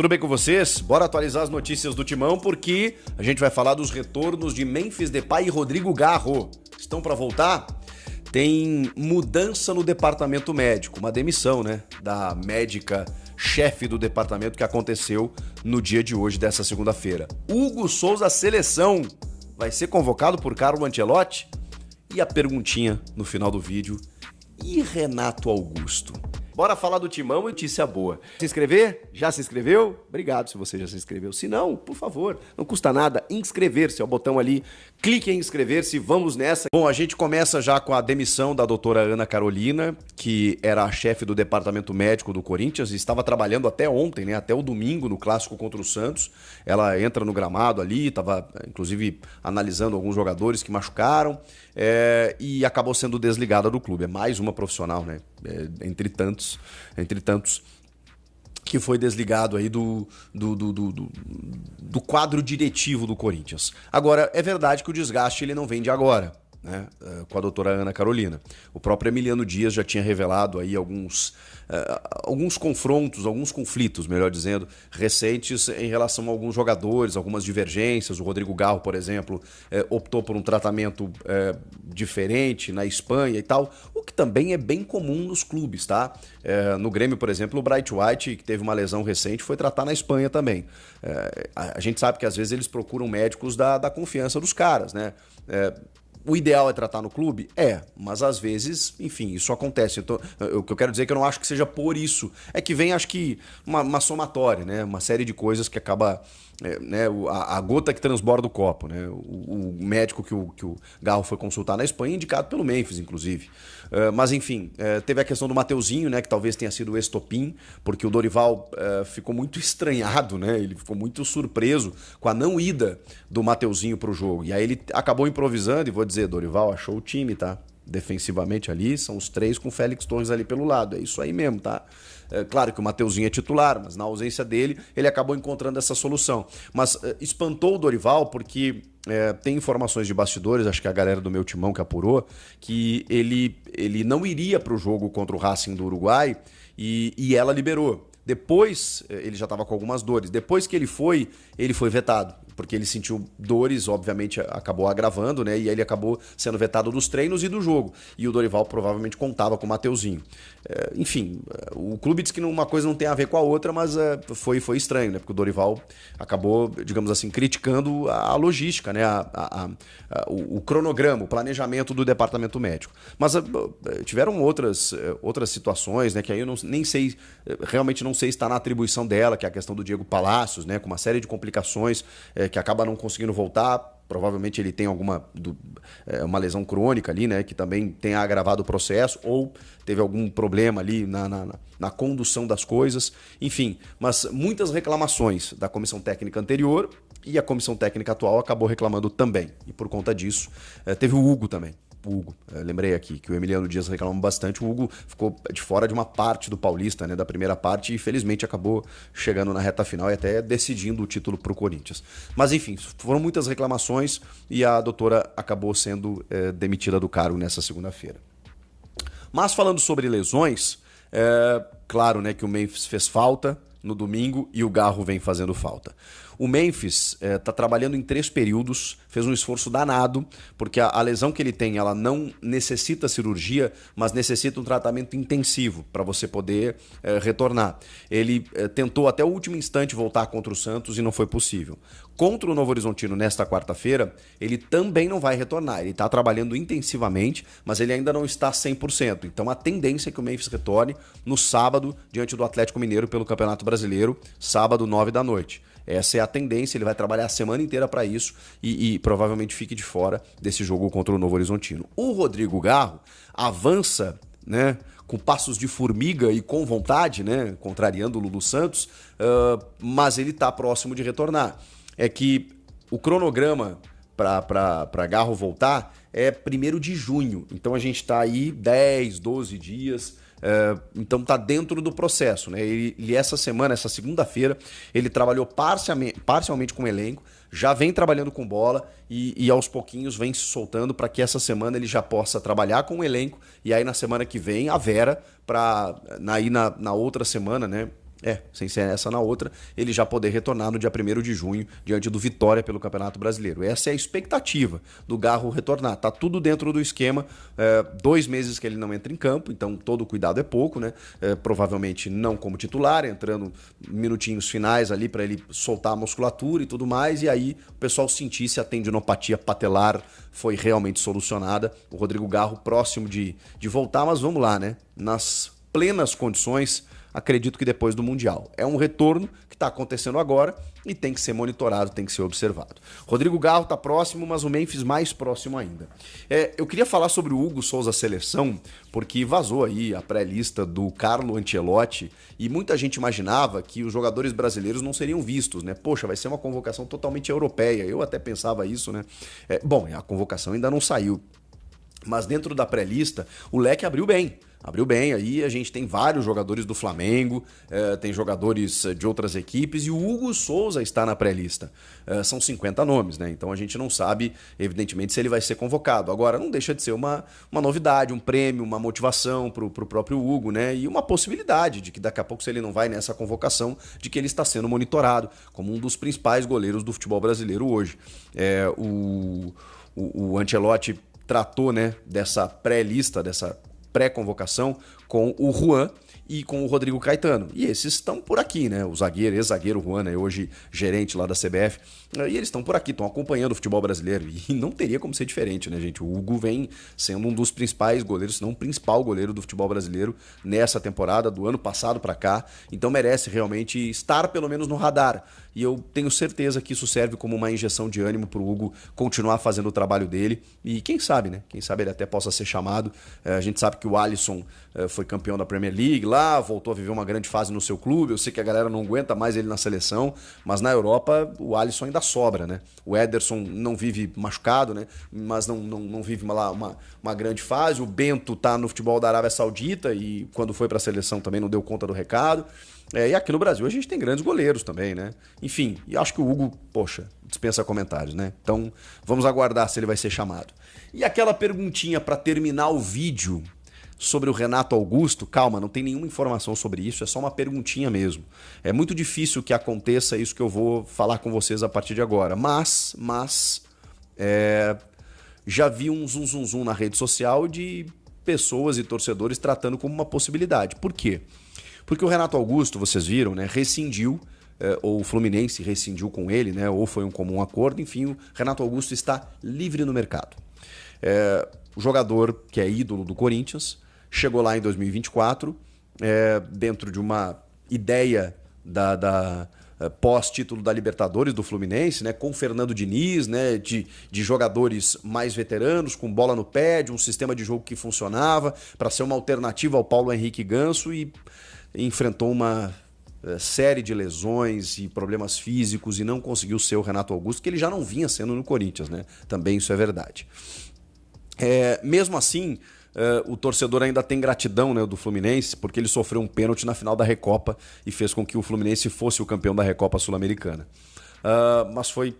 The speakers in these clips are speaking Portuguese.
Tudo bem com vocês? Bora atualizar as notícias do Timão porque a gente vai falar dos retornos de Memphis Depay e Rodrigo Garro. Estão para voltar? Tem mudança no departamento médico, uma demissão, né, da médica chefe do departamento que aconteceu no dia de hoje, dessa segunda-feira. Hugo Souza Seleção vai ser convocado por Carlo Ancelotti? E a perguntinha no final do vídeo, e Renato Augusto? Bora falar do Timão e notícia boa. Se inscrever? Já se inscreveu? Obrigado se você já se inscreveu. Se não, por favor, não custa nada inscrever-se. É o botão ali, clique em inscrever-se, vamos nessa. Bom, a gente começa já com a demissão da doutora Ana Carolina, que era a chefe do departamento médico do Corinthians e estava trabalhando até ontem, né? Até o domingo no clássico contra o Santos. Ela entra no gramado ali, estava inclusive analisando alguns jogadores que machucaram e acabou sendo desligada do clube. É mais uma profissional, né? Entre tantos, que foi desligado aí do quadro diretivo do Corinthians. Agora, é verdade que o desgaste ele não vem de agora, né, com a doutora Ana Carolina. O próprio Emiliano Dias já tinha revelado aí alguns confrontos, alguns conflitos, melhor dizendo, recentes em relação a alguns jogadores, algumas divergências. O Rodrigo Garro, por exemplo, optou por um tratamento diferente na Espanha e tal, o que também é bem comum nos clubes, tá? No Grêmio, por exemplo, o Bright White, que teve uma lesão recente, foi tratar na Espanha também. A gente sabe que às vezes eles procuram médicos da confiança dos caras, né? O ideal é tratar no clube? Mas às vezes, enfim, isso acontece. Então, o que eu quero dizer é que eu não acho que seja por isso. É que vem, acho que, uma somatória, né? Uma série de coisas que acaba... né? A gota que transborda o copo, né? O médico que o Garro foi consultar na Espanha, indicado pelo Memphis, inclusive. Mas enfim, teve a questão do Mateuzinho, né? Que talvez tenha sido o estopim, porque o Dorival ficou muito estranhado, né? Ele ficou muito surpreso com a não ida do Mateuzinho pro jogo. E aí ele acabou improvisando, e vou dizer, Dorival achou o time, tá? Defensivamente ali, são os três com o Félix Torres ali pelo lado. É isso aí mesmo, tá? Claro que o Mateuzinho é titular, mas na ausência dele, ele acabou encontrando essa solução. Mas espantou o Dorival porque tem informações de bastidores, acho que a galera do meu timão que apurou, que ele não iria para o jogo contra o Racing do Uruguai e ela liberou. Depois, ele já estava com algumas dores. Depois que ele foi vetado, porque ele sentiu dores, obviamente acabou agravando, né? E aí ele acabou sendo vetado dos treinos e do jogo. E o Dorival provavelmente contava com o Mateuzinho. Enfim, o clube diz que uma coisa não tem a ver com a outra, mas foi estranho, né? Porque o Dorival acabou, digamos assim, criticando a logística, né? O cronograma, o planejamento do departamento médico. Mas tiveram outras situações, né? Que aí eu nem sei, realmente não sei se está na atribuição dela, que é a questão do Diego Palacios, né? Com uma série de complicações que acaba não conseguindo voltar. Provavelmente ele tem uma lesão crônica ali, né? Que também tenha agravado o processo, ou teve algum problema ali na condução das coisas. Enfim, mas muitas reclamações da comissão técnica anterior e a comissão técnica atual acabou reclamando também. E por conta disso, teve o Hugo também. Lembrei aqui que o Emiliano Dias reclamou bastante. O Hugo ficou de fora de uma parte do Paulista, né, da primeira parte, e felizmente acabou chegando na reta final e até decidindo o título para o Corinthians. Mas enfim, foram muitas reclamações e a doutora acabou sendo demitida do cargo nessa segunda-feira. Mas falando sobre lesões, claro, né, que o Memphis fez falta no domingo e o Garro vem fazendo falta. O Memphis está trabalhando em 3 períodos, fez um esforço danado, porque a lesão que ele tem, ela não necessita cirurgia, mas necessita um tratamento intensivo para você poder retornar. Ele tentou até o último instante voltar contra o Santos e não foi possível. Contra o Novo Horizontino nesta quarta-feira, ele também não vai retornar. Ele está trabalhando intensivamente, mas ele ainda não está 100%. Então a tendência é que o Memphis retorne no sábado, diante do Atlético Mineiro pelo Campeonato Brasileiro, sábado, 21h. Essa é a tendência, ele vai trabalhar a semana inteira para isso e provavelmente fique de fora desse jogo contra o Novo Horizontino. O Rodrigo Garro avança, né, com passos de formiga e com vontade, né, contrariando o Lulu Santos, mas ele está próximo de retornar. É que o cronograma para Garro voltar é 1º de junho, então a gente está aí 10, 12 dias... então tá dentro do processo, né? Ele essa semana, essa segunda-feira, ele trabalhou parcialmente com o elenco, já vem trabalhando com bola e aos pouquinhos vem se soltando para que essa semana ele já possa trabalhar com o elenco e aí na semana que vem a Vera, na outra semana, né? Sem ser essa na outra, ele já poder retornar no dia 1º de junho, diante do Vitória pelo Campeonato Brasileiro. Essa é a expectativa do Garro retornar. Tá tudo dentro do esquema, 2 meses que ele não entra em campo, então todo cuidado é pouco, né? Provavelmente não como titular, entrando minutinhos finais ali para ele soltar a musculatura e tudo mais, e aí o pessoal sentir se a tendinopatia patelar foi realmente solucionada. O Rodrigo Garro próximo de voltar, mas vamos lá, né? Nas plenas condições, acredito que depois do Mundial. É um retorno que está acontecendo agora e tem que ser monitorado, tem que ser observado. Rodrigo Garro está próximo, mas o Memphis mais próximo ainda. Eu queria falar sobre o Hugo Souza Seleção, porque vazou aí a pré-lista do Carlo Ancelotti e muita gente imaginava que os jogadores brasileiros não seriam vistos, né? Poxa, vai ser uma convocação totalmente europeia. Eu até pensava isso, né? Bom, a convocação ainda não saiu, mas dentro da pré-lista o leque abriu bem. Abriu bem, aí a gente tem vários jogadores do Flamengo, tem jogadores de outras equipes e o Hugo Souza está na pré-lista. São 50 nomes, né? Então a gente não sabe, evidentemente, se ele vai ser convocado. Agora, não deixa de ser uma novidade, um prêmio, uma motivação para o próprio Hugo, né? E uma possibilidade de que daqui a pouco, se ele não vai nessa convocação, de que ele está sendo monitorado como um dos principais goleiros do futebol brasileiro hoje. O Ancelotti tratou, né, dessa pré-lista, dessa pré-convocação com o Juan e com o Rodrigo Caetano. E esses estão por aqui, né? O zagueiro, ex-zagueiro Juan, né? Hoje gerente lá da CBF. E eles estão por aqui, estão acompanhando o futebol brasileiro. E não teria como ser diferente, né, gente? O Hugo vem sendo um dos principais goleiros, se não o principal goleiro do futebol brasileiro nessa temporada, do ano passado para cá. Então merece realmente estar pelo menos no radar. E eu tenho certeza que isso serve como uma injeção de ânimo para o Hugo continuar fazendo o trabalho dele. E quem sabe, né? Quem sabe ele até possa ser chamado. A gente sabe que o Alisson foi campeão da Premier League lá, voltou a viver uma grande fase no seu clube. Eu sei que a galera não aguenta mais ele na seleção, mas na Europa o Alisson ainda sobra, né? O Ederson não vive machucado, né? Mas não vive uma grande fase. O Bento tá no futebol da Arábia Saudita e quando foi para a seleção também não deu conta do recado. E aqui no Brasil a gente tem grandes goleiros também, né? Enfim, e acho que o Hugo, poxa, dispensa comentários, né? Então vamos aguardar se ele vai ser chamado. E aquela perguntinha para terminar o vídeo sobre o Renato Augusto, calma, não tem nenhuma informação sobre isso, é só uma perguntinha mesmo. É muito difícil que aconteça isso que eu vou falar com vocês a partir de agora, mas já vi um zum na rede social de pessoas e torcedores tratando como uma possibilidade. Por quê? Porque o Renato Augusto, vocês viram, né, rescindiu, ou o Fluminense rescindiu com ele, né, ou foi um comum acordo, enfim, o Renato Augusto está livre no mercado. O jogador que é ídolo do Corinthians chegou lá em 2024, dentro de uma ideia da pós-título da Libertadores do Fluminense, né, com Fernando Diniz, né, de jogadores mais veteranos, com bola no pé, de um sistema de jogo que funcionava, para ser uma alternativa ao Paulo Henrique Ganso, e enfrentou uma série de lesões e problemas físicos e não conseguiu ser o Renato Augusto, que ele já não vinha sendo no Corinthians, né? Também isso é verdade. Mesmo assim, o torcedor ainda tem gratidão, né, do Fluminense, porque ele sofreu um pênalti na final da Recopa e fez com que o Fluminense fosse o campeão da Recopa Sul-Americana. Mas foi,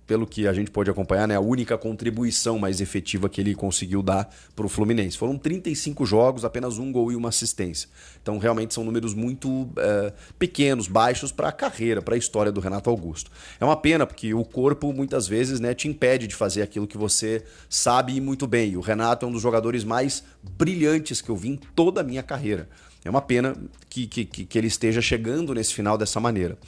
pelo que a gente pôde acompanhar, né, a única contribuição mais efetiva que ele conseguiu dar para o Fluminense. Foram 35 jogos, apenas 1 gol e 1 assistência. Então, realmente são números muito pequenos, baixos para a carreira, para a história do Renato Augusto. É uma pena, porque o corpo, muitas vezes, né, te impede de fazer aquilo que você sabe e muito bem. E o Renato é um dos jogadores mais brilhantes que eu vi em toda a minha carreira. É uma pena que ele esteja chegando nesse final dessa maneira.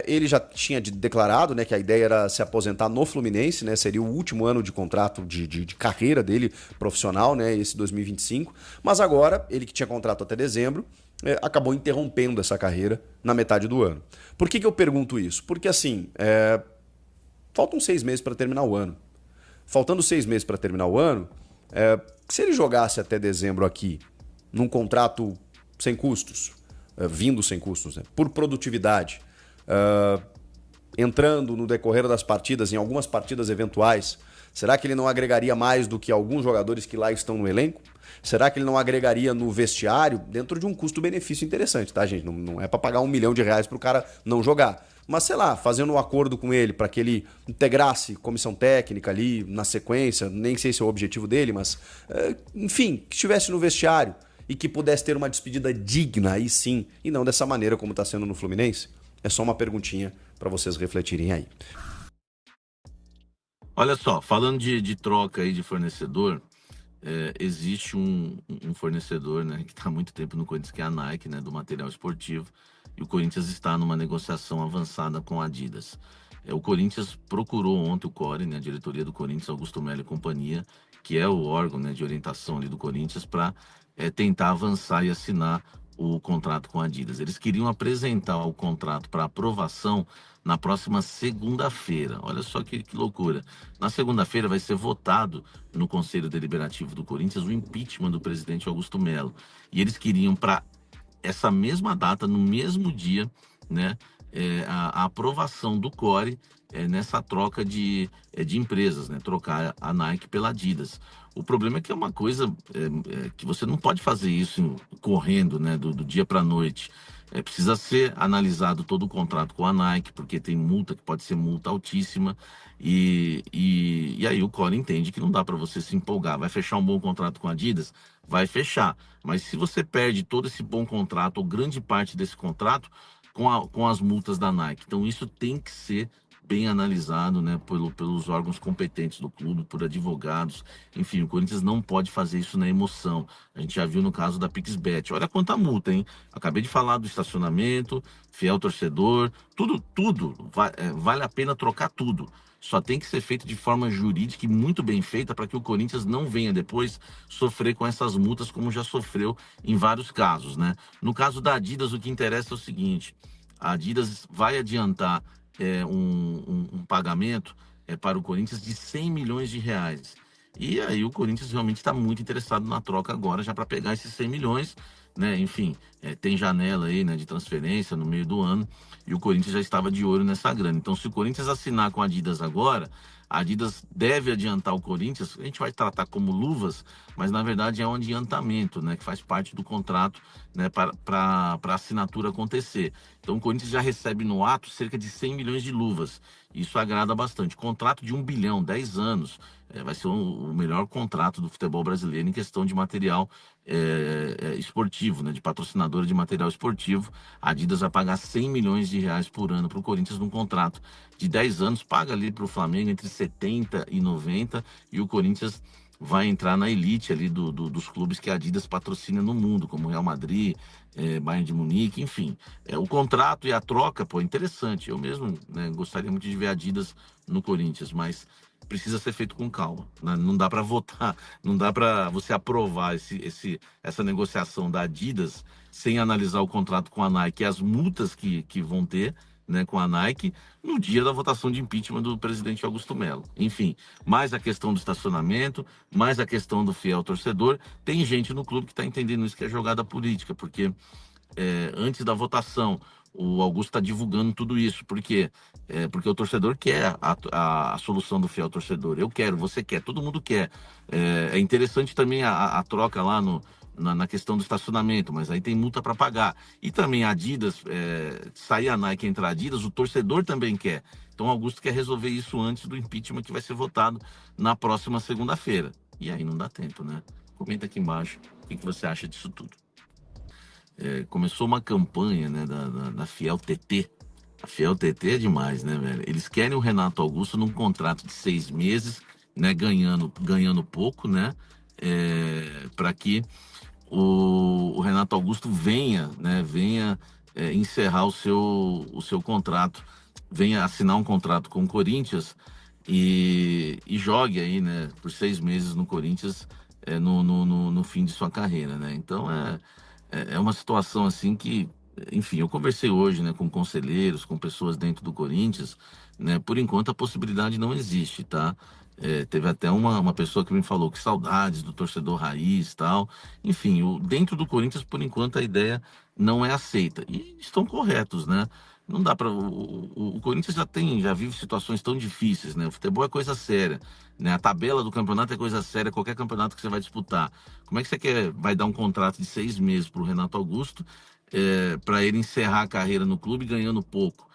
Ele já tinha declarado, né, que a ideia era se aposentar no Fluminense, né, seria o último ano de contrato de carreira dele profissional, né, esse 2025. Mas agora, ele que tinha contrato até dezembro, acabou interrompendo essa carreira na metade do ano. Por que eu pergunto isso? Porque assim, faltam 6 meses para terminar o ano. Faltando 6 meses para terminar o ano, se ele jogasse até dezembro aqui, num contrato sem custos, vindo sem custos, né, por produtividade, entrando no decorrer das partidas, em algumas partidas eventuais, será que ele não agregaria mais do que alguns jogadores que lá estão no elenco? Será que ele não agregaria no vestiário dentro de um custo-benefício interessante, tá, gente? Não é para pagar R$1 milhão para o cara não jogar. Mas, sei lá, fazendo um acordo com ele para que ele integrasse comissão técnica ali na sequência, nem sei se é o objetivo dele, mas, enfim, que estivesse no vestiário. e que pudesse ter uma despedida digna, aí sim, e não dessa maneira como está sendo no Fluminense? É só uma perguntinha para vocês refletirem aí. Olha só, falando de troca aí de fornecedor, existe um fornecedor, né, que está há muito tempo no Corinthians, que é a Nike, né, do material esportivo, e o Corinthians está numa negociação avançada com a Adidas. O Corinthians procurou ontem o CORE, né, a diretoria do Corinthians, Augusto Melo e companhia, que é o órgão, né, de orientação ali do Corinthians, para tentar avançar e assinar o contrato com a Adidas. Eles queriam apresentar o contrato para aprovação na próxima segunda-feira. Olha só que loucura. Na segunda-feira vai ser votado no Conselho Deliberativo do Corinthians o impeachment do presidente Augusto Melo. E eles queriam, para essa mesma data, no mesmo dia, né, a aprovação do CORE nessa troca de empresas, né, trocar a Nike pela Adidas. O problema é que é uma coisa que você não pode fazer isso correndo, né, do dia para a noite. Precisa ser analisado todo o contrato com a Nike, porque tem multa que pode ser multa altíssima, e aí o CORE entende que não dá para você se empolgar. Vai fechar um bom contrato com a Adidas? Vai fechar. Mas se você perde todo esse bom contrato, ou grande parte desse contrato, com as multas da Nike. Então isso tem que ser bem analisado, né, pelos órgãos competentes do clube, por advogados. Enfim, o Corinthians não pode fazer isso na emoção. A gente já viu no caso da PixBet. Olha quanta multa, hein? Acabei de falar do estacionamento, fiel torcedor, tudo. Vale a pena trocar tudo. Só tem que ser feito de forma jurídica e muito bem feita para que o Corinthians não venha depois sofrer com essas multas, como já sofreu em vários casos, né? No caso da Adidas, o que interessa é o seguinte: a Adidas vai adiantar um pagamento para o Corinthians de 100 milhões de reais. E aí o Corinthians realmente está muito interessado na troca agora, já para pegar esses 100 milhões, né? Enfim, tem janela aí, né, de transferência no meio do ano, e o Corinthians já estava de olho nessa grana. Então, se o Corinthians assinar com a Adidas agora, a Adidas deve adiantar o Corinthians. A gente vai tratar como luvas, mas na verdade é um adiantamento, né, que faz parte do contrato, né, para a assinatura acontecer. Então o Corinthians já recebe no ato cerca de 100 milhões de luvas. Isso agrada bastante. Contrato de 1 bilhão, 10 anos. Vai ser o melhor contrato do futebol brasileiro em questão de material esportivo, né, de patrocinadora de material esportivo. A Adidas vai pagar 100 milhões de reais por ano para o Corinthians num contrato de 10 anos, paga ali para o Flamengo entre 70 e 90, e o Corinthians vai entrar na elite ali dos clubes que a Adidas patrocina no mundo, como Real Madrid, Bayern de Munique, enfim. O contrato e a troca, pô, interessante. Eu mesmo, né, gostaria muito de ver a Adidas no Corinthians, mas precisa ser feito com calma, né? Não dá para votar, não dá para você aprovar essa negociação da Adidas sem analisar o contrato com a Nike e as multas que vão ter, né, com a Nike no dia da votação de impeachment do presidente Augusto Melo. Enfim, mais a questão do estacionamento, mais a questão do fiel torcedor. Tem gente no clube que está entendendo isso que é jogada política, porque antes da votação o Augusto está divulgando tudo isso. Por quê? Porque o torcedor quer a solução do fiel torcedor. Eu quero, você quer, todo mundo quer. É interessante também a troca lá na questão do estacionamento, mas aí tem multa para pagar. E também a Adidas, sair a Nike e entrar a Adidas, o torcedor também quer. Então o Augusto quer resolver isso antes do impeachment que vai ser votado na próxima segunda-feira. E aí não dá tempo, né? Comenta aqui embaixo o que você acha disso tudo. Começou uma campanha, né, da Fiel TT. A Fiel TT é demais, né, velho? Eles querem o Renato Augusto num contrato de 6 meses, né, ganhando pouco, né, para que o Renato Augusto venha encerrar o seu contrato, venha assinar um contrato com o Corinthians e jogue aí, né, por 6 meses no Corinthians, no fim de sua carreira, né? Então é uma situação assim que, enfim, eu conversei hoje, né, com conselheiros, com pessoas dentro do Corinthians, né? Por enquanto a possibilidade não existe, tá? Teve até uma pessoa que me falou que saudades do torcedor raiz, tal. Enfim, dentro do Corinthians, por enquanto, a ideia não é aceita. E estão corretos, né? Não dá para o Corinthians já vive situações tão difíceis, né? O futebol é coisa séria, né? A tabela do campeonato é coisa séria, qualquer campeonato que você vai disputar. Como é que você vai dar um contrato de 6 meses para o Renato Augusto, para ele encerrar a carreira no clube ganhando pouco?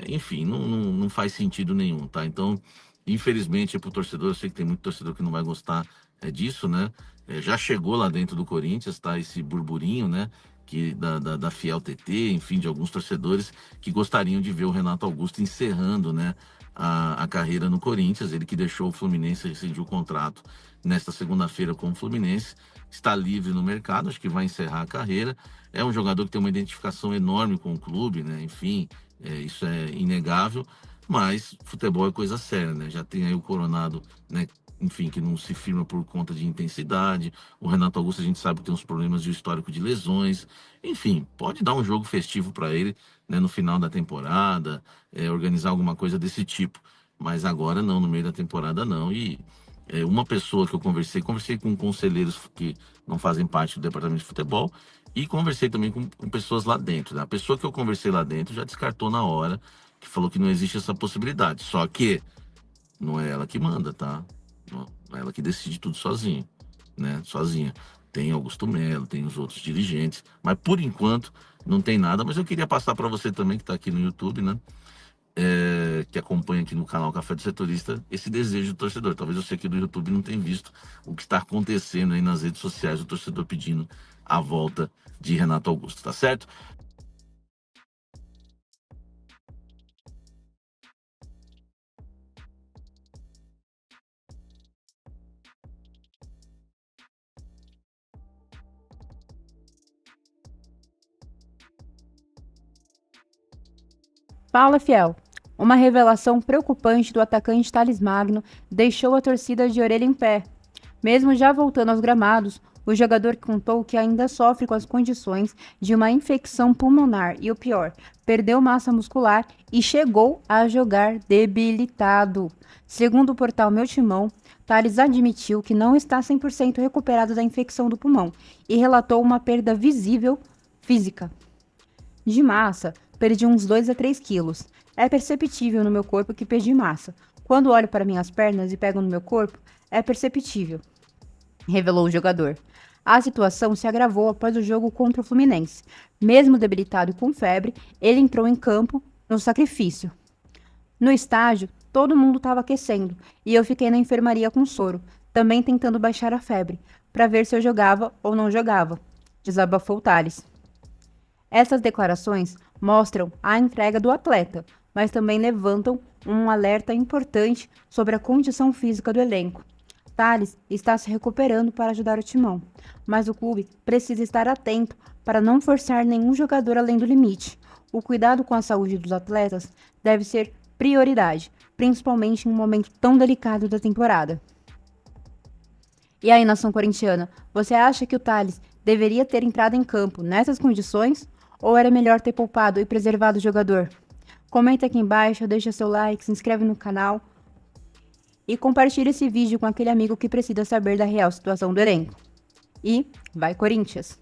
Enfim, não faz sentido nenhum, tá? Então, infelizmente, para o torcedor, eu sei que tem muito torcedor que não vai gostar disso, né? já chegou lá dentro do Corinthians, tá? Esse burburinho, né? Que da Fiel TT, enfim, de alguns torcedores que gostariam de ver o Renato Augusto encerrando, né, a carreira no Corinthians. Ele que deixou o Fluminense, rescindiu o contrato nesta segunda-feira com o Fluminense, está livre no mercado, acho que vai encerrar a carreira. É um jogador que tem uma identificação enorme com o clube, né? Enfim, isso é inegável, mas futebol é coisa séria, né? Já tem aí o Coronado, né? Enfim, que não se firma por conta de intensidade. O Renato Augusto, a gente sabe que tem uns problemas de histórico de lesões. Enfim, pode dar um jogo festivo para ele, né, no final da temporada, organizar alguma coisa desse tipo. Mas agora não, no meio da temporada não. E uma pessoa que eu conversei com conselheiros que não fazem parte do departamento de futebol e conversei também com pessoas lá dentro, né? A pessoa que eu conversei lá dentro já descartou na hora, que falou que não existe essa possibilidade. Só que não é ela que manda, tá? Não é ela que decide tudo sozinha, né? Sozinha. Tem Augusto Melo, tem os outros dirigentes, mas por enquanto não tem nada. Mas eu queria passar para você também que está aqui no YouTube, né? Que acompanha aqui no canal Café do Setorista, esse desejo do torcedor. Talvez você aqui do YouTube não tenha visto o que está acontecendo aí nas redes sociais, o torcedor pedindo a volta de Renato Augusto, tá certo? Fala, fiel. Uma revelação preocupante do atacante Thales Magno deixou a torcida de orelha em pé. Mesmo já voltando aos gramados, o jogador contou que ainda sofre com as condições de uma infecção pulmonar e, o pior, perdeu massa muscular e chegou a jogar debilitado. Segundo o portal Meu Timão, Thales admitiu que não está 100% recuperado da infecção do pulmão e relatou uma perda visível física. De massa, perdi uns 2 a 3 quilos. É perceptível no meu corpo que perdi massa. Quando olho para minhas pernas e pego no meu corpo, é perceptível, revelou o jogador. A situação se agravou após o jogo contra o Fluminense. Mesmo debilitado e com febre, ele entrou em campo no sacrifício. No estádio, todo mundo estava aquecendo e eu fiquei na enfermaria com soro, também tentando baixar a febre, para ver se eu jogava ou não jogava, desabafou Thales. Essas declarações mostram a entrega do atleta, mas também levantam um alerta importante sobre a condição física do elenco. Thales está se recuperando para ajudar o Timão, mas o clube precisa estar atento para não forçar nenhum jogador além do limite. O cuidado com a saúde dos atletas deve ser prioridade, principalmente em um momento tão delicado da temporada. E aí, nação corintiana, você acha que o Thales deveria ter entrado em campo nessas condições? Ou era melhor ter poupado e preservado o jogador? Comenta aqui embaixo, deixa seu like, se inscreve no canal e compartilha esse vídeo com aquele amigo que precisa saber da real situação do elenco. E vai Corinthians!